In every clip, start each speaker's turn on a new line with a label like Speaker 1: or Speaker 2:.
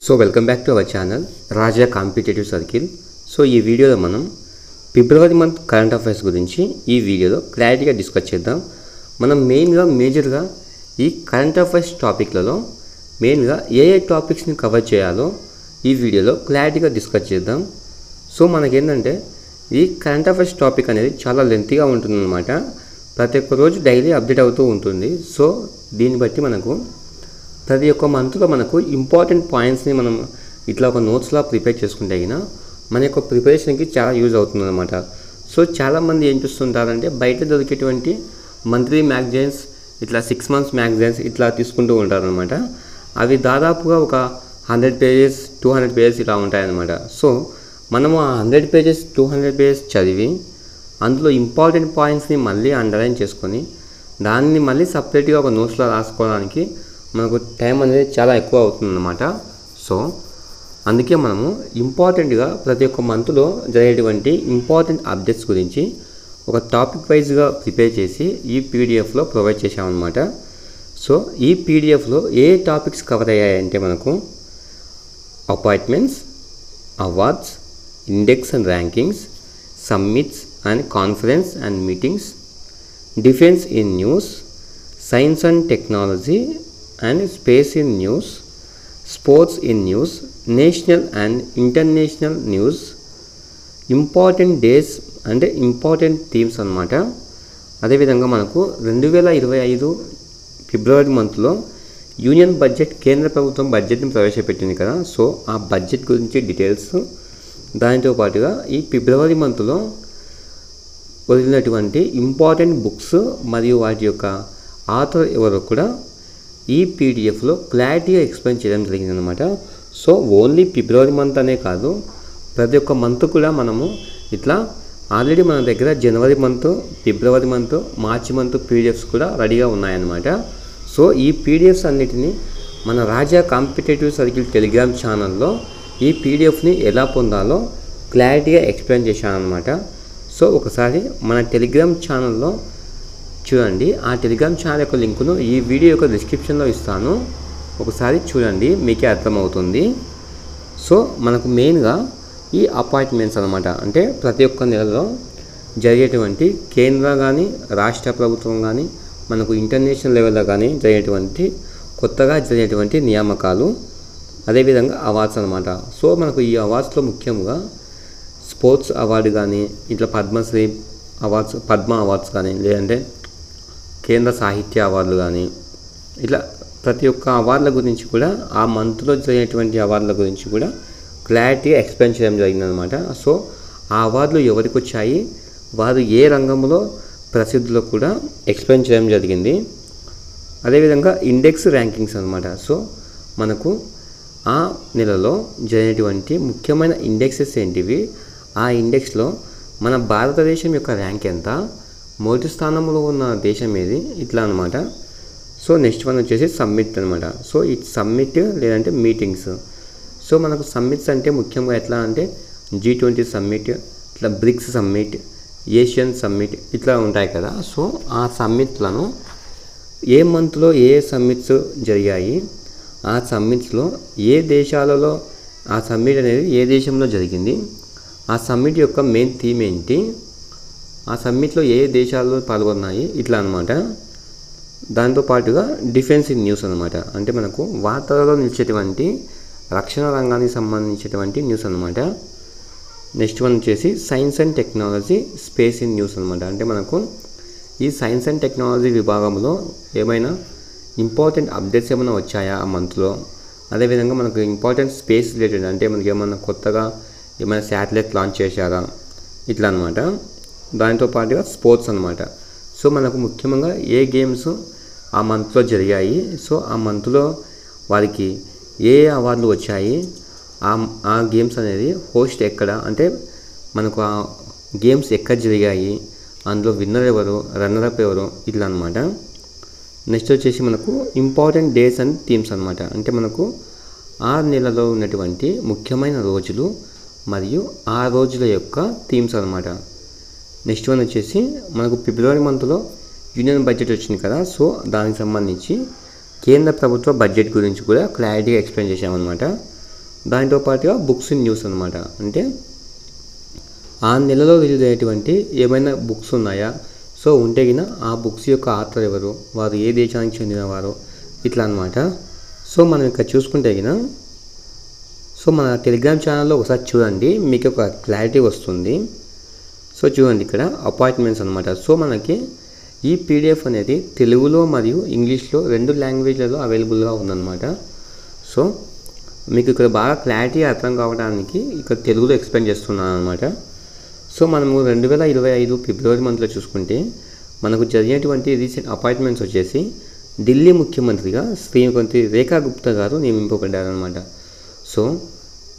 Speaker 1: So welcome back to our channel Raja competitive circle. So ఈ వీడియోలో మనం ఫిబ్రవరి month current affairs గురించి ఈ వీడియోలో క్లారిటీగా డిస్కస్ చేద్దాం. మనం మేజర్గా ఈ కరెంట్ అఫైర్స్ టాపిక్లలో మెయిన్గా ఏ టాపిక్స్ని కవర్ చేయాలో ఈ వీడియోలో క్లారిటీగా డిస్కస్ చేద్దాం. సో మనకేంటంటే ఈ కరెంట్ అఫైర్స్ టాపిక్ అనేది చాలా లెంతీగా ఉంటుందన్నమాట. ప్రతి ఒక్క రోజు డైలీ అప్డేట్ అవుతూ ఉంటుంది. సో దీన్ని బట్టి మనకు ప్రతి ఒక్క మంత్లో మనకు ఇంపార్టెంట్ పాయింట్స్ని మనం ఇట్లా ఒక నోట్స్లా ప్రిపేర్ చేసుకుంటే అయినా మన యొక్క ప్రిపరేషన్కి చాలా యూజ్ అవుతుంది అనమాట. సో చాలామంది ఏం చూస్తుంటారంటే బయట దొరికేటువంటి మంత్లీ మ్యాగజైన్స్ ఇట్లా 6 months మ్యాగజైన్స్ ఇట్లా తీసుకుంటూ ఉంటారనమాట. అవి దాదాపుగా ఒక 100 pages 200 pages ఇలా ఉంటాయన్నమాట. సో మనము ఆ 100 pages 200 pages చదివి అందులో ఇంపార్టెంట్ పాయింట్స్ని మళ్ళీ అండర్లైన్ చేసుకొని దాన్ని మళ్ళీ సపరేట్గా ఒక నోట్స్లో రాసుకోవడానికి మనకు టైం అనేది చాలా ఎక్కువ అవుతుందన్నమాట. సో అందుకే మనము ఇంపార్టెంట్గా ప్రతి ఒక్క మంత్లో జరిగేటువంటి ఇంపార్టెంట్ అప్డేట్స్ గురించి ఒక టాపిక్ వైజ్గా ప్రిపేర్ చేసి ఈ పీడిఎఫ్లో ప్రొవైడ్ చేసామన్నమాట. సో ఈ పీడిఎఫ్లో ఏ టాపిక్స్ కవర్ అయ్యాయంటే మనకు appointments, awards, index and rankings, summits and conference and meetings, defence in news, science and technology and space in news, sports in news, national and international news, important days and important themes అన్నమాట. అదేవిధంగా మనకు 2025 ఫిబ్రవరి మంత్లో union budget కేంద్ర ప్రభుత్వం బడ్జెట్ని ప్రవేశపెట్టింది కదా. So ఆ బడ్జెట్ గురించి డీటెయిల్స్, దానితో పాటుగా ఈ ఫిబ్రవరి మంత్లో వదిలినటువంటి ఇంపార్టెంట్ బుక్స్ మరియు వాటి యొక్క ఆథర్ ఎవరో కూడా ఈ పీడిఎఫ్లో క్లారిటీగా ఎక్స్ప్లెయిన్ చేయడం జరిగిందనమాట. సో ఓన్లీ ఫిబ్రవరి మంత్ అనే కాదు, ప్రతి ఒక్క మంత్ కూడా మనము ఇట్లా ఆల్రెడీ మన దగ్గర జనవరి మంత్, ఫిబ్రవరి మంత్, మార్చి మంత్ పీడిఎఫ్స్ కూడా రెడీగా ఉన్నాయన్నమాట. సో ఈ పీడిఎఫ్స్ అన్నిటినీ మన రాజా కాంపిటేటివ్ సర్కిల్ టెలిగ్రామ్ ఛానల్లో ఈ పీడిఎఫ్ని ఎలా పొందాలో క్లారిటీగా ఎక్స్ప్లెయిన్ చేశాను అనమాట. సో ఒకసారి మన టెలిగ్రామ్ ఛానల్లో చూడండి. ఆ టెలిగ్రామ్ ఛానల్ యొక్క లింకును ఈ వీడియో యొక్క డిస్క్రిప్షన్లో ఇస్తాను, ఒకసారి చూడండి, మీకే అర్థమవుతుంది. సో మనకు మెయిన్గా ఈ అపాయింట్మెంట్స్ అనమాట, అంటే ప్రతి ఒక్క నెలలో జరిగేటువంటి కేంద్ర కానీ రాష్ట్ర ప్రభుత్వం కానీ మనకు ఇంటర్నేషనల్ లెవెల్లో కానీ జరిగేటువంటి కొత్తగా జరిగేటువంటి నియామకాలు, అదేవిధంగా అవార్డ్స్ అనమాట. సో మనకు ఈ అవార్డ్స్లో ముఖ్యంగా స్పోర్ట్స్ అవార్డు కానీ, ఇట్లా పద్మశ్రీ అవార్డ్స్, పద్మ అవార్డ్స్ కానీ, లేదంటే కేంద్ర సాహిత్య అవార్డులు కానీ, ఇట్లా ప్రతి ఒక్క అవార్డుల గురించి కూడా ఆ మంత్లో జరిగేటువంటి అవార్డుల గురించి కూడా క్లారిటీగా ఎక్స్ప్లెయిన్ చేయడం జరిగిందనమాట. సో ఆ అవార్డులు ఎవరికి వచ్చాయి, వారు ఏ రంగంలో ప్రసిద్ధులో కూడా ఎక్స్ప్లెయిన్ చేయడం జరిగింది. అదేవిధంగా ఇండెక్స్ ర్యాంకింగ్స్ అనమాట. సో మనకు ఆ నెలలో జరిగినటువంటి ముఖ్యమైన ఇండెక్సెస్ ఏంటివి, ఆ ఇండెక్స్లో మన భారతదేశం యొక్క ర్యాంక్ ఎంత, మొదటి స్థానంలో ఉన్న దేశం ఏది, ఇట్లా అనమాట. సో నెక్స్ట్ వన్ వచ్చేసి సమ్మిట్ అనమాట. సో ఈ సమ్మిట్ లేదంటే మీటింగ్స్. సో మనకు సమ్మిట్స్ అంటే ముఖ్యంగా ఎట్లా అంటే G20 సమ్మిట్, ఇట్లా బ్రిక్స్ సమ్మిట్, ఏషియన్ సమ్మిట్ ఇట్లా ఉంటాయి కదా. సో ఆ సమ్మిట్లను ఏ మంత్లో ఏ సమ్మిట్స్ జరిగాయి, ఆ సమ్మిట్స్లో ఏ దేశాలలో ఆ సమ్మిట్ అనేది ఏ దేశంలో జరిగింది, ఆ సమ్మిట్ యొక్క మెయిన్ థీమ్ ఏంటి, ఆ సమ్మిట్లో ఏ దేశాల్లో పాల్గొన్నాయి, ఇట్లా అనమాట. దాంతోపాటుగా డిఫెన్స్ ఇన్ న్యూస్ అనమాట, అంటే మనకు వార్తలలో నిలిచేటువంటి రక్షణ రంగానికి సంబంధించేటువంటి న్యూస్ అనమాట. నెక్స్ట్ వన్ వచ్చేసి science and technology, space in news అనమాట. అంటే మనకు ఈ సైన్స్ అండ్ టెక్నాలజీ విభాగంలో ఏమైనా ఇంపార్టెంట్ అప్డేట్స్ ఏమైనా వచ్చాయా ఆ మంత్లో, అదేవిధంగా మనకు ఇంపార్టెంట్ స్పేస్ రిలేటెడ్, అంటే మనకి ఏమైనా కొత్తగా ఏమైనా శాటిలైట్ లాంచ్ చేశారా, ఇట్లా అనమాట. దాంతో పాటుగా స్పోర్ట్స్ అనమాట. సో మనకు ముఖ్యంగా ఏ గేమ్స్ ఆ మంత్లో జరిగాయి, సో ఆ మంత్లో వారికి ఏ అవార్డులు వచ్చాయి, ఆ గేమ్స్ అనేది హోస్ట్ ఎక్కడ, అంటే మనకు ఆ గేమ్స్ ఎక్కడ జరిగాయి, అందులో విన్నర్ ఎవరు, రన్నరప్ ఎవరు, ఇట్లా అనమాట. నెక్స్ట్ వచ్చేసి మనకు ఇంపార్టెంట్ డేస్ అండ్ థీమ్స్ అనమాట, అంటే మనకు ఆ నెలలో ఉన్నటువంటి ముఖ్యమైన రోజులు మరియు ఆ రోజుల యొక్క థీమ్స్ అనమాట. నెక్స్ట్ వన్ వచ్చేసి మనకు ఫిబ్రవరి మంత్లో యూనియన్ బడ్జెట్ వచ్చింది కదా. సో దానికి సంబంధించి కేంద్ర ప్రభుత్వ బడ్జెట్ గురించి కూడా క్లారిటీగా ఎక్స్ప్లెయిన్ చేసామన్నమాట. దాంతో పాటుగా బుక్స్ ఇన్ న్యూస్ అనమాట. అంటే ఆ నెలలో రిలీజ్ అయ్యేటువంటి ఏమైనా బుక్స్ ఉన్నాయా, సో ఉంటే గిన ఆ బుక్స్ యొక్క ఆథర్ ఎవరు, వారు ఏ దేశానికి చెందినవారు, ఇట్లా అనమాట. సో మనం ఇక్కడ చూసుకుంటే గిన సో మన టెలిగ్రామ్ ఛానల్లో ఒకసారి చూడండి, మీకు ఒక క్లారిటీ వస్తుంది. సో చూడండి ఇక్కడ అపాయింట్మెంట్స్ అనమాట. సో మనకి ఈ పీడిఎఫ్ అనేది తెలుగులో మరియు ఇంగ్లీష్లో 2 లాంగ్వేజ్లలో అవైలబుల్గా ఉందన్నమాట. సో మీకు ఇక్కడ బాగా క్లారిటీ అర్థం కావడానికి ఇక్కడ తెలుగులో ఎక్స్ప్లెయిన్ చేస్తున్నాను అనమాట. సో మనము 2025 ఫిబ్రవరి మంత్లో చూసుకుంటే మనకు జరిగినటువంటి రీసెంట్ అపాయింట్మెంట్స్ వచ్చేసి ఢిల్లీ ముఖ్యమంత్రిగా శ్రీమతి రేఖా గుప్తా గారు నియమింపబడ్డారనమాట. సో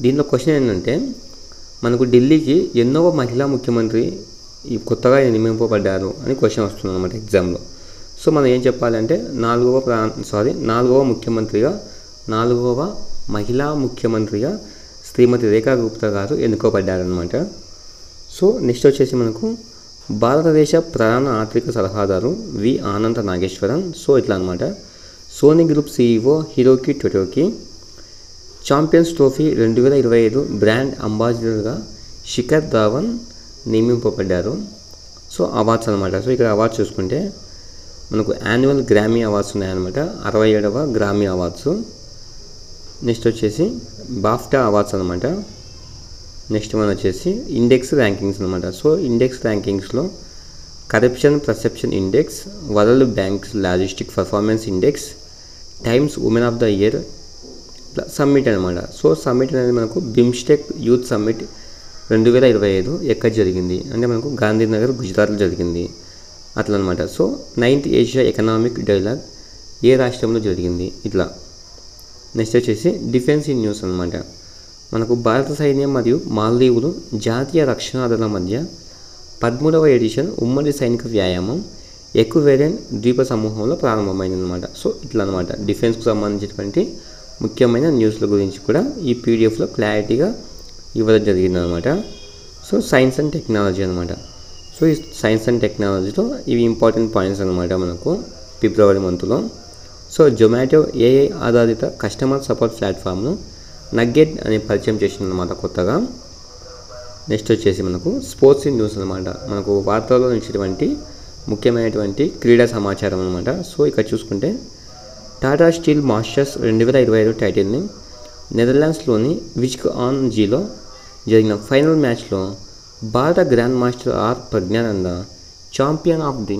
Speaker 1: దీనిలో క్వశ్చన్ ఏంటంటే మనకు ఢిల్లీకి ఎన్నో మహిళా ముఖ్యమంత్రి ఈ కొత్తగా నియమింపబడ్డారు అని క్వశ్చన్ వస్తుంది అనమాట ఎగ్జామ్లో. సో మనం ఏం చెప్పాలంటే 4వ ముఖ్యమంత్రిగా 4వ మహిళా ముఖ్యమంత్రిగా శ్రీమతి రేఖా గుప్తా గారు ఎన్నుకోబడ్డారనమాట. సో నెక్స్ట్ వచ్చేసి మనకు భారతదేశ ప్రధాన ఆర్థిక సలహాదారు వి ఆనంద నాగేశ్వరన్. సో ఇట్లా అనమాట. Sony group CEO Hiroki Totoki. Champions trophy 2025 brand అంబాసిడర్గా శిఖర్ ధావన్ నియమింపబడ్డారు. సో అవార్డ్స్ అనమాట. సో ఇక్కడ అవార్డ్స్ చూసుకుంటే మనకు యాన్యువల్ గ్రామీ అవార్డ్స్ ఉన్నాయన్నమాట, 67వ గ్రామీ అవార్డ్స్. నెక్స్ట్ వచ్చేసి బాఫ్టా అవార్డ్స్ అనమాట. నెక్స్ట్ వన్ వచ్చేసి ఇండెక్స్ ర్యాంకింగ్స్ అనమాట. సో ఇండెక్స్ ర్యాంకింగ్స్లో corruption perception index, world bank's logistic performance index, Times women of the year, summit అనమాట. సో సమ్మిట్ అనేది మనకు బిమ్స్టెక్ యూత్ సమ్మిట్ 2025 ఎక్కడ జరిగింది అంటే మనకు గాంధీనగర్ గుజరాత్లో జరిగింది అట్లా అనమాట. So 9th Asia economic dialogue ఏ రాష్ట్రంలో జరిగింది ఇట్లా. నెక్స్ట్ వచ్చేసి డిఫెన్స్ ఇన్ న్యూస్ అనమాట. మనకు భారత సైన్యం మరియు మాల్దీవులు జాతీయ రక్షణ దళ మధ్య 13వ ఎడిషన్ ఉమ్మడి సైనిక వ్యాయామం ఎక్వేరియన్ ద్వీప సమూహంలో ప్రారంభమైందనమాట. సో ఇట్లా అనమాట డిఫెన్స్కు సంబంధించినటువంటి ముఖ్యమైన న్యూస్ల గురించి కూడా ఈ పీడిఎఫ్లో క్లారిటీగా ఇవ్వడం జరిగిందనమాట. సో సైన్స్ అండ్ టెక్నాలజీ అనమాట. సో ఈ సైన్స్ అండ్ టెక్నాలజీలో ఇవి ఇంపార్టెంట్ పాయింట్స్ అనమాట మనకు ఫిబ్రవరి మంత్లో. సో జొమాటో AI ఆధారిత కస్టమర్ సపోర్ట్ ప్లాట్ఫామ్ను నగ్గెట్ అని పరిచయం చేసిందన్నమాట కొత్తగా. నెక్స్ట్ వచ్చేసి మనకు స్పోర్ట్స్ ఇన్ న్యూస్ అనమాట. మనకు వార్తల్లో నిలిచేటువంటి ముఖ్యమైనటువంటి క్రీడా సమాచారం అనమాట. సో ఇక్కడ చూసుకుంటే టాటా స్టీల్ మాస్టర్స్ 2025 టైటిల్ని నెదర్లాండ్స్లోని విజ్క్ ఆన్ జీలో జరిగిన ఫైనల్ మ్యాచ్లో భారత grand master R Praggnanandhaa champion of the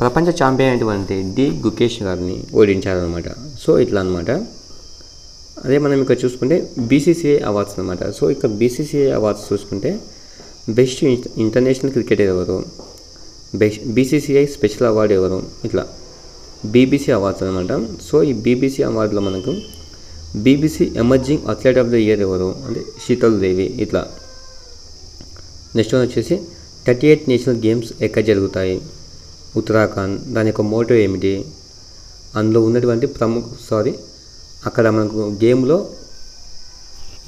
Speaker 1: ప్రపంచ ఛాంపియన్ అయినటువంటి డి గుకేష్ గారిని ఓడించారనమాట. సో ఇట్లా అనమాట. అదే మనం ఇక్కడ చూసుకుంటే BCCI అవార్డ్స్ అనమాట. సో ఇక్కడ BCCI అవార్డ్స్ చూసుకుంటే బెస్ట్ ఇంటర్నేషనల్ క్రికెటర్ ఎవరు, BCCI స్పెషల్ అవార్డు ఎవరు, ఇట్లా BBC అవార్డ్స్ అనమాట. సో ఈ BBC అవార్డులో మనకు BBC emerging athlete of the year ఎవరు అంటే శీతల్ దేవి ఇట్లా. నెక్స్ట్ వన్ వచ్చేసి 38 నేషనల్ గేమ్స్ ఎక్కడ జరుగుతాయి, ఉత్తరాఖండ్, దాని యొక్క మోటో ఏమిటి, అందులో ఉన్నటువంటి అక్కడ మనకు గేమ్లో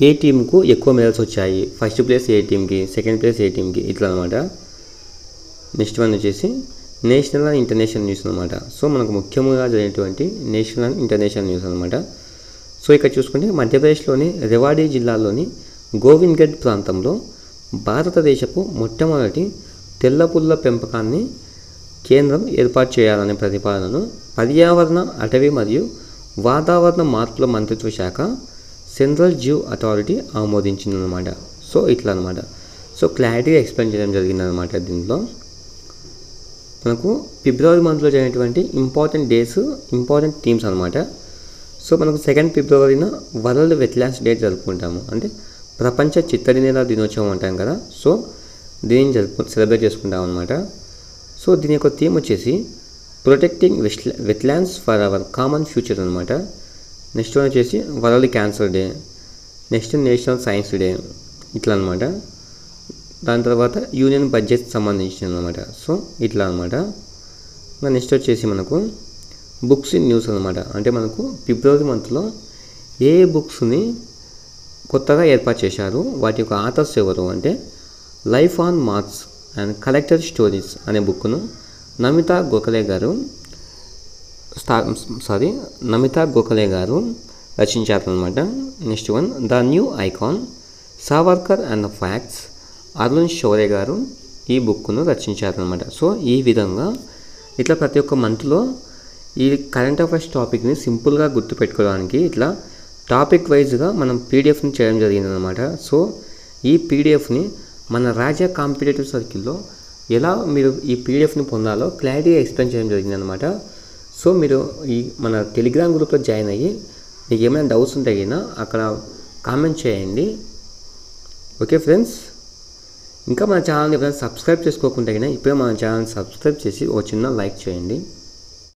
Speaker 1: ఏ టీంకు ఎక్కువ మెడల్స్ వచ్చాయి, ఫస్ట్ ప్లేస్ ఏ టీంకి, సెకండ్ ప్లేస్ ఏ టీంకి ఇట్లా అనమాట. నెక్స్ట్ వన్ వచ్చేసి నేషనల్ అండ్ ఇంటర్నేషనల్ న్యూస్ అనమాట. సో మనకు ముఖ్యంగా జరిగినటువంటి నేషనల్ అండ్ ఇంటర్నేషనల్ న్యూస్ అనమాట. సో ఇక్కడ చూసుకుంటే మధ్యప్రదేశ్లోని రేవాడి జిల్లాలోని గోవింద్గఢ్ ప్రాంతంలో భారతదేశపు మొట్టమొదటి తెల్లపుల్ల పెంపకాన్ని కేంద్రం ఏర్పాటు చేయాలనే ప్రతిపాదనను పర్యావరణ అటవీ మరియు వాతావరణ మార్పుల మంత్రిత్వ శాఖ సెంట్రల్ జూ అథారిటీ ఆమోదించిందనమాట. సో ఇట్లా అనమాట. సో క్లారిటీగా ఎక్స్ప్లెయిన్ చేయడం జరిగిందనమాట. దీంట్లో మనకు ఫిబ్రవరి మంత్లో జరిగినటువంటి ఇంపార్టెంట్ డేస్, ఇంపార్టెంట్ థీమ్స్ అనమాట. సో మనకు 2nd ఫిబ్రవరిన వరల్డ్ వెట్లాండ్స్ డే జరుపుకుంటాము, అంటే ప్రపంచ చిత్తడి నేల దినోత్సవం అంటాం కదా. సో దీన్ని సెలబ్రేట్ చేసుకుంటాం అనమాట. సో దీని యొక్క థీమ్ వచ్చేసి protecting wetlands for our common future అనమాట. నెక్స్ట్ వన్ వచ్చేసి world cancer day, next national science day ఇట్లా అనమాట. దాని తర్వాత యూనియన్ బడ్జెట్ సంబంధించింది అనమాట. సో ఇట్లా అనమాట. నెక్స్ట్ వచ్చేసి మనకు బుక్స్ ఇన్ న్యూస్ అనమాట. అంటే మనకు ఫిబ్రవరి మంత్లో ఏ బుక్స్ని కొత్తగా ఏర్పాటు చేశారు, వాటి యొక్క ఆథర్స్ ఎవరు అంటే life on Mars and collector stories అనే బుక్ను నమితా గోఖలే గారు రచించారనమాట. Next one the new icon Savarkar and the facts Arun Shourie గారు ఈ బుక్ను రచించారనమాట. సో ఈ విధంగా ఇట్లా ప్రతి ఒక్క మంత్లో ఈ కరెంట్ అఫైర్స్ టాపిక్ని సింపుల్గా గుర్తుపెట్టుకోవడానికి ఇట్లా టాపిక్ వైజ్గా మనం పీడిఎఫ్ని చేయడం జరిగిందనమాట. సో ఈ పీడిఎఫ్ని మన రాజా కాంపిటేటివ్ సర్కిల్లో ఎలా మీరు ఈ పీడిఎఫ్ని పొందాలో క్లారిటీగా ఎక్స్ప్లెయిన్ చేయడం జరిగిందనమాట. సో మీరు ఈ మన టెలిగ్రామ్ గ్రూప్లో జాయిన్ అయ్యి మీకు ఏమైనా డౌట్స్ ఉంటే అయినా అక్కడ కామెంట్ చేయండి. ఓకే ఫ్రెండ్స్, ఇంకా మన ఛానల్ని ఎవరైనా సబ్స్క్రైబ్ చేసుకోకుండా అయినా ఇప్పుడే మన ఛానల్ని సబ్స్క్రైబ్ చేసి ఒక చిన్న లైక్ చేయండి.